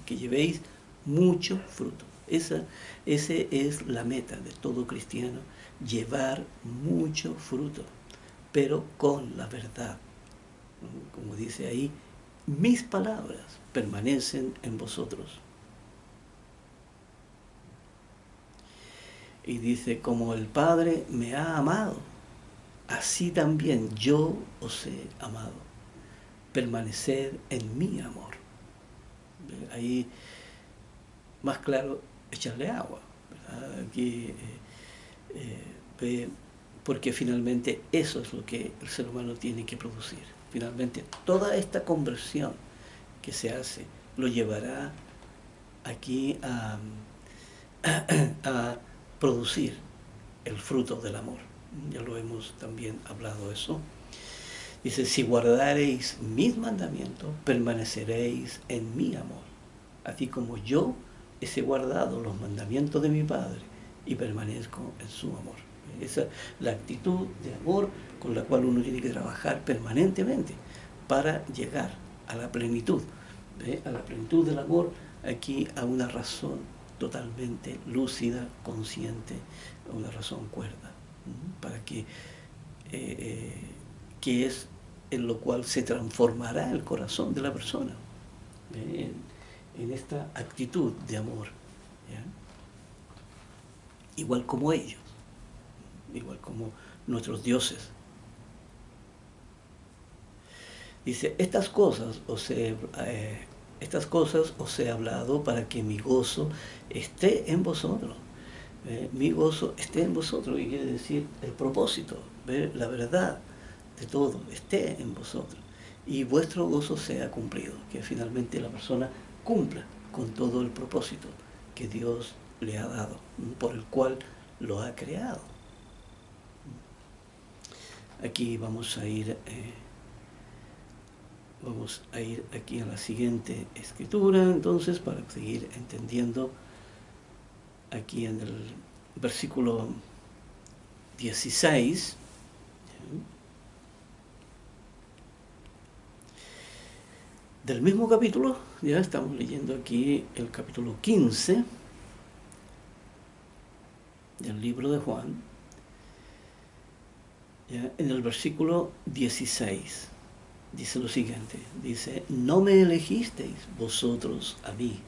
que llevéis mucho fruto. Esa es la meta de todo cristiano, llevar mucho fruto, pero con la verdad. Como dice ahí, mis palabras permanecen en vosotros. Y dice, como el Padre me ha amado, así también yo os he amado. Permaneced en mi amor. Ahí, más claro, echarle agua, ¿verdad? Aquí, porque finalmente eso es lo que el ser humano tiene que producir. Finalmente, toda esta conversión que se hace lo llevará aquí a producir el fruto del amor. Ya lo hemos también hablado eso. Dice, si guardaréis mis mandamientos, permaneceréis en mi amor, así como yo he guardado los mandamientos de mi Padre y permanezco en su amor. Esa es la actitud de amor con la cual uno tiene que trabajar permanentemente para llegar a la plenitud, ¿ve? A la plenitud del amor, aquí a una razón totalmente lúcida, consciente, a una razón cuerda, para que es en lo cual se transformará el corazón de la persona, en esta actitud de amor, ¿ya? Igual como ellos, igual como nuestros dioses. Dice, estas cosas os he hablado para que mi gozo esté en vosotros. Mi gozo esté en vosotros, y quiere decir el propósito, la verdad de todo, esté en vosotros. Y vuestro gozo sea cumplido, que finalmente la persona cumpla con todo el propósito que Dios le ha dado, por el cual lo ha creado. Aquí vamos a ir aquí a la siguiente escritura, entonces, para seguir entendiendo aquí en el versículo 16. Del mismo capítulo, ya estamos leyendo aquí el capítulo 15 del libro de Juan, ya, en el versículo 16. Dice lo siguiente, dice, no me elegisteis vosotros a mí,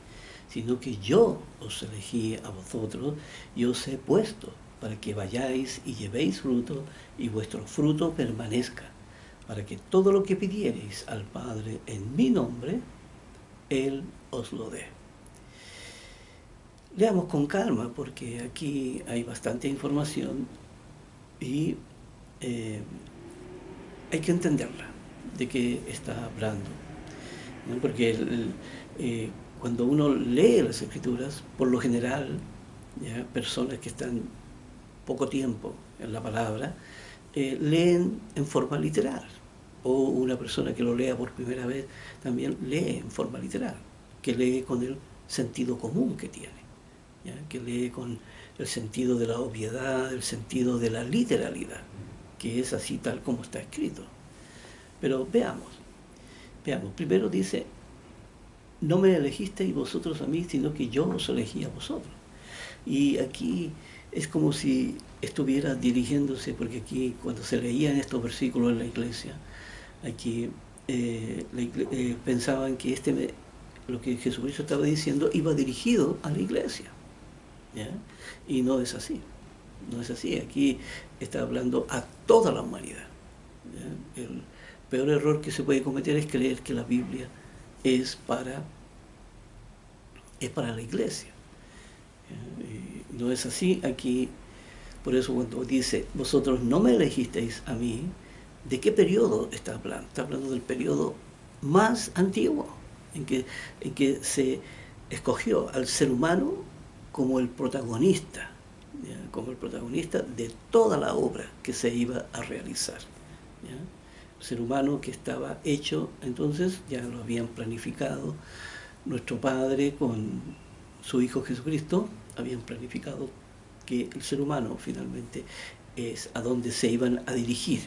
sino que yo os elegí a vosotros y os he puesto para que vayáis y llevéis fruto y vuestro fruto permanezca, para que todo lo que pidiereis al Padre en mi nombre, Él os lo dé. Leamos con calma porque aquí hay bastante información y hay que entenderla, de qué está hablando, ¿no? Porque cuando uno lee las Escrituras, por lo general, ¿ya? Personas que están poco tiempo en la palabra, leen en forma literal. O una persona que lo lea por primera vez también lee en forma literal, que lee con el sentido común que tiene, ¿ya? Que lee con el sentido de la obviedad, el sentido de la literalidad, que es así tal como está escrito. Pero veamos, primero dice, no me elegisteis vosotros a mí, sino que yo os elegí a vosotros. Y aquí es como si estuviera dirigiéndose, porque aquí cuando se leían estos versículos en la iglesia, aquí pensaban que lo que Jesucristo estaba diciendo iba dirigido a la iglesia, ¿ya? Y no es así, no es así. Aquí está hablando a toda la humanidad, ¿ya? El peor error que se puede cometer es creer que la Biblia es para la iglesia. No es así. Aquí, por eso cuando dice, vosotros no me elegisteis a mí, ¿de qué periodo está hablando? Está hablando del periodo más antiguo, en que se escogió al ser humano como el protagonista, ¿ya? Como el protagonista de toda la obra que se iba a realizar, ¿ya? El ser humano que estaba hecho, entonces ya lo habían planificado nuestro Padre con su Hijo Jesucristo, habían planificado que el ser humano finalmente es a donde se iban a dirigir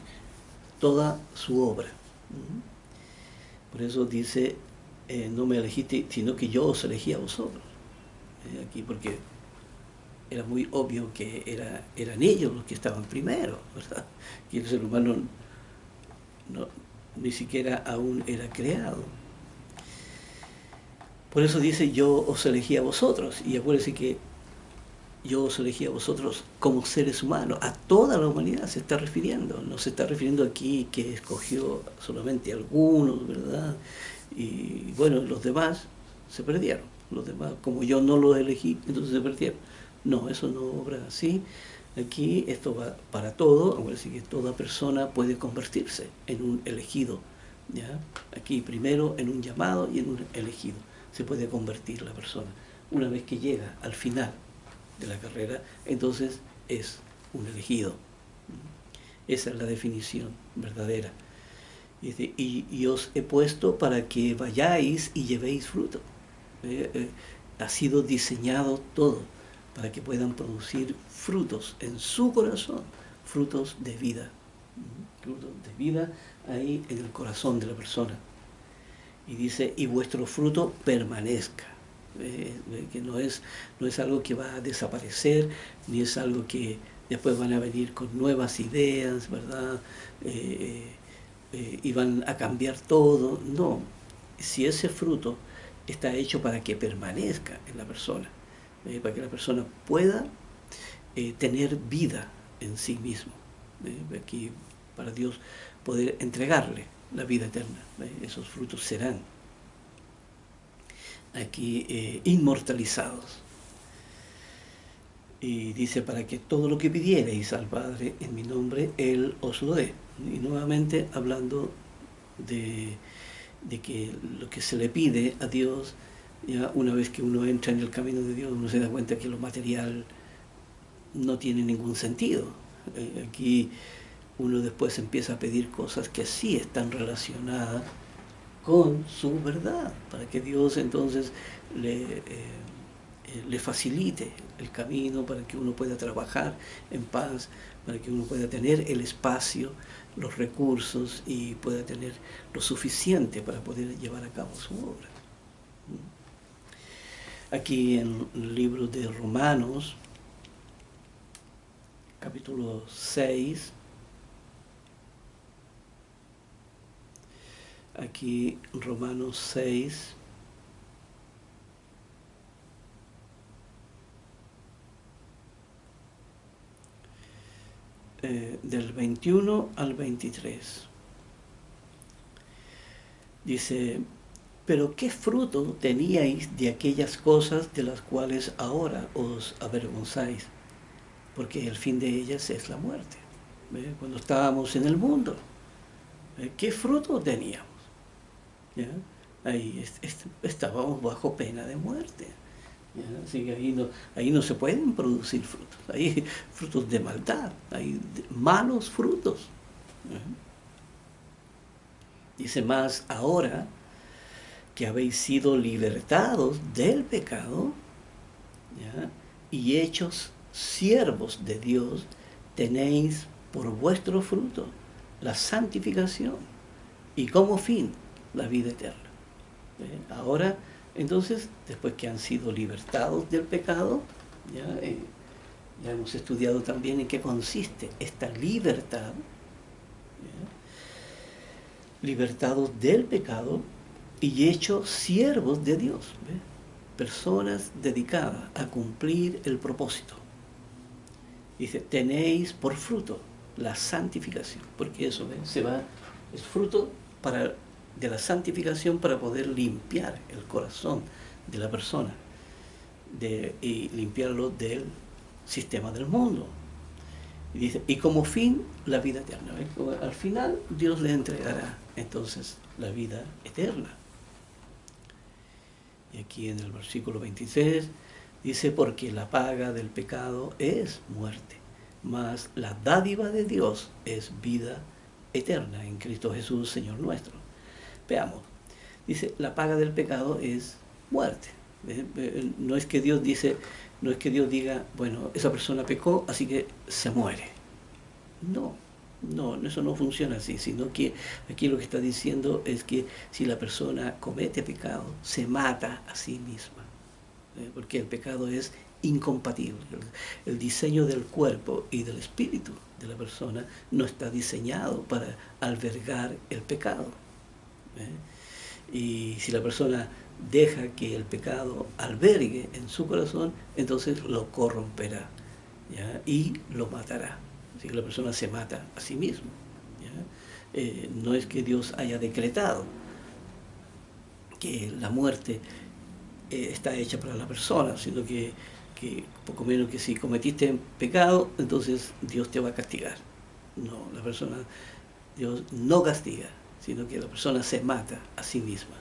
toda su obra. Por eso dice, no me elegiste, sino que yo os elegí a vosotros. Aquí porque era muy obvio que eran ellos los que estaban primero, ¿verdad? Que el ser humano ni siquiera aún era creado. Por eso dice, yo os elegí a vosotros. Y acuérdense que yo os elegí a vosotros como seres humanos. A toda la humanidad se está refiriendo. No se está refiriendo aquí que escogió solamente algunos, ¿verdad? Y bueno, los demás se perdieron. Los demás, como yo no los elegí, entonces se perdieron. No, eso no obra así. Aquí esto va para todo. Acuérdense que toda persona puede convertirse en un elegido, ¿ya? Aquí primero en un llamado y en un elegido se puede convertir la persona. Una vez que llega al final de la carrera, entonces es un elegido. Esa es la definición verdadera. Y os he puesto para que vayáis y llevéis fruto. Ha sido diseñado todo para que puedan producir frutos en su corazón, frutos de vida. Frutos de vida ahí en el corazón de la persona. Y dice, y vuestro fruto permanezca. Que no es algo que va a desaparecer, ni es algo que después van a venir con nuevas ideas, ¿verdad? Y van a cambiar todo. No, si ese fruto está hecho para que permanezca en la persona, para que la persona pueda tener vida en sí mismo. Aquí para Dios poder entregarle la vida eterna. Esos frutos serán aquí inmortalizados. Y dice, para que todo lo que pidiereis al Padre en mi nombre, Él os lo dé. Y nuevamente hablando de que lo que se le pide a Dios, ya una vez que uno entra en el camino de Dios, uno se da cuenta que lo material no tiene ningún sentido. Aquí uno después empieza a pedir cosas que sí están relacionadas con su verdad, para que Dios entonces le facilite el camino, para que uno pueda trabajar en paz, para que uno pueda tener el espacio, los recursos y pueda tener lo suficiente para poder llevar a cabo su obra. Aquí en el libro de Romanos, capítulo 6, aquí Romanos 6, del 21 al 23. Dice, pero ¿qué fruto teníais de aquellas cosas de las cuales ahora os avergonzáis? Porque el fin de ellas es la muerte. Cuando estábamos en el mundo, ¿Qué fruto teníamos? ¿Ya? Ahí estábamos bajo pena de muerte. ¿Ya? Así que ahí no se pueden producir frutos. Hay frutos de maldad, hay malos frutos. ¿Ya? Dice más, ahora que habéis sido libertados del pecado, ¿ya? Y hechos siervos de Dios, tenéis por vuestro fruto la santificación y como fin la vida eterna. Ahora, entonces, después que han sido libertados del pecado, ya, ya hemos estudiado también en qué consiste esta libertad, ¿ya? Libertados del pecado y hechos siervos de Dios, ¿ve? Personas dedicadas a cumplir el propósito. Dice, tenéis por fruto la santificación, porque eso, ¿ve? Es fruto de la santificación para poder limpiar el corazón de la persona y limpiarlo del sistema del mundo. Y dice, y como fin la vida eterna. ¿Ve? Al final Dios le entregará entonces la vida eterna. Y aquí en el versículo 23 dice, porque la paga del pecado es muerte, mas la dádiva de Dios es vida eterna en Cristo Jesús, Señor nuestro. Veamos, dice, la paga del pecado es muerte. No es que Dios diga, bueno, esa persona pecó, así que se muere. No, eso no funciona así, sino que aquí lo que está diciendo es que si la persona comete pecado, se mata a sí misma, porque el pecado es incompatible. El diseño del cuerpo y del espíritu de la persona no está diseñado para albergar el pecado. Y si la persona deja que el pecado albergue en su corazón, entonces lo corromperá, ¿ya? Y lo matará. Así que la persona se mata a sí mismo, ¿ya? No es que Dios haya decretado que la muerte está hecha para la persona, sino que poco menos que si cometiste pecado, entonces Dios te va a castigar. No, Dios no castiga, sino que la persona se mata a sí misma.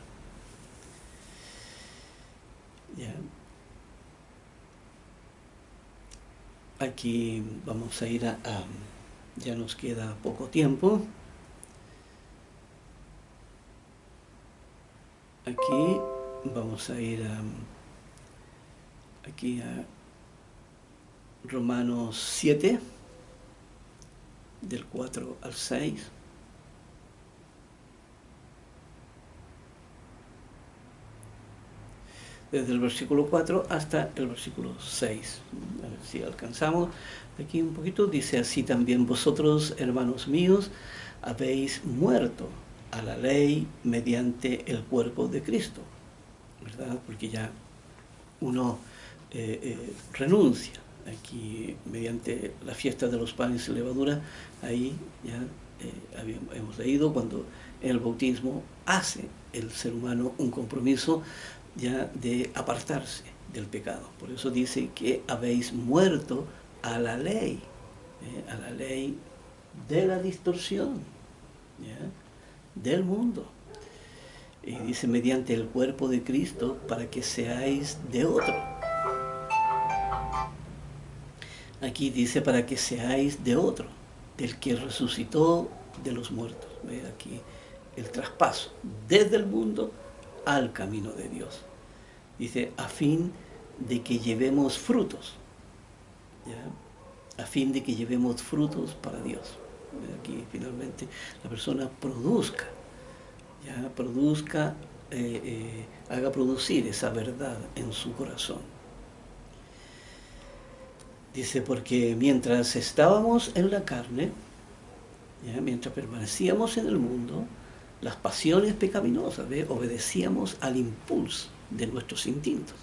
¿Ya? Aquí vamos a ir ya nos queda poco tiempo. Aquí vamos a ir aquí a Romanos 7, del 4 al 6. Desde el versículo 4 hasta el versículo 6. A ver si alcanzamos. Aquí un poquito dice así también: vosotros, hermanos míos, habéis muerto a la ley mediante el cuerpo de Cristo, ¿verdad? Porque ya uno renuncia. Aquí, mediante la fiesta de los panes y levadura, ahí ya hemos leído cuando en el bautismo hace el ser humano un compromiso ya de apartarse del pecado. Por eso dice que habéis muerto a la ley de la distorsión, ¿ya? Del mundo. Y dice, mediante el cuerpo de Cristo, para que seáis de otro. Aquí dice, para que seáis de otro, del que resucitó de los muertos. ¿Ve? Aquí el traspaso desde el mundo al camino de Dios. Dice, a fin de que llevemos frutos, ¿ya? A fin de que llevemos frutos para Dios. Aquí finalmente la persona produzca, ¿ya? Haga producir esa verdad en su corazón. Dice, porque mientras estábamos en la carne, ¿ya? Mientras permanecíamos en el mundo, las pasiones pecaminosas, ¿ve? Obedecíamos al impulso de nuestros instintos,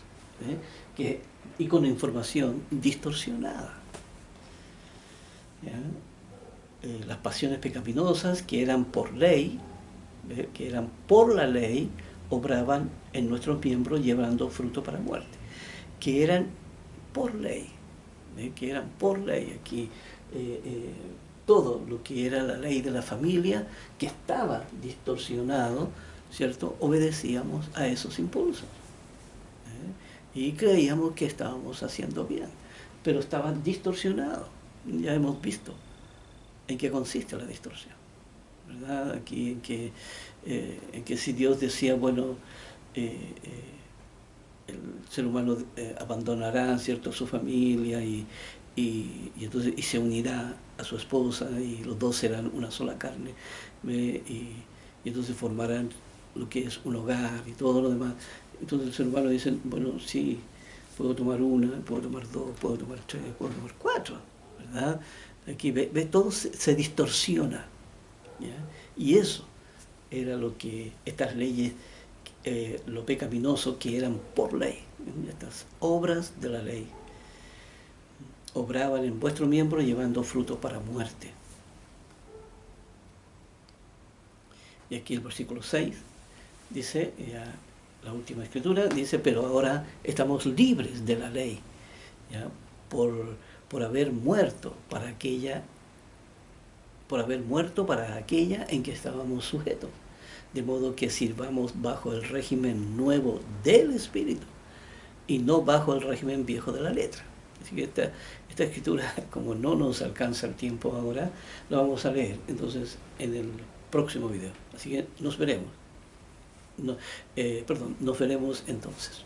y con información distorsionada. Las pasiones pecaminosas que eran por ley, que eran por la ley, obraban en nuestros miembros llevando fruto para muerte, que eran por ley, que eran por ley. Aquí todo lo que era la ley de la familia, que estaba distorsionado, ¿cierto? Obedecíamos a esos impulsos. Y creíamos que estábamos haciendo bien, pero estaba distorsionado. Ya hemos visto en qué consiste la distorsión, ¿verdad? Aquí en que si Dios decía, bueno, el ser humano abandonará, ¿cierto?, su familia entonces, y se unirá a su esposa y los dos serán una sola carne, y entonces formarán lo que es un hogar y todo lo demás. Entonces el ser humano dice, bueno, sí, puedo tomar una, puedo tomar dos, puedo tomar tres, puedo tomar cuatro, ¿verdad? Aquí ve todo se distorsiona, ¿ya? Y eso era lo que estas leyes, lo pecaminoso que eran por ley, estas obras de la ley, obraban en vuestro miembro llevando fruto para muerte. Y aquí el versículo 6 dice, la última escritura, dice, pero ahora estamos libres de la ley, ¿ya? Por haber muerto para aquella en que estábamos sujetos, de modo que sirvamos bajo el régimen nuevo del Espíritu y no bajo el régimen viejo de la letra. Así que esta escritura, como no nos alcanza el tiempo ahora, la vamos a leer entonces en el próximo video. Así que nos veremos. Nos veremos entonces.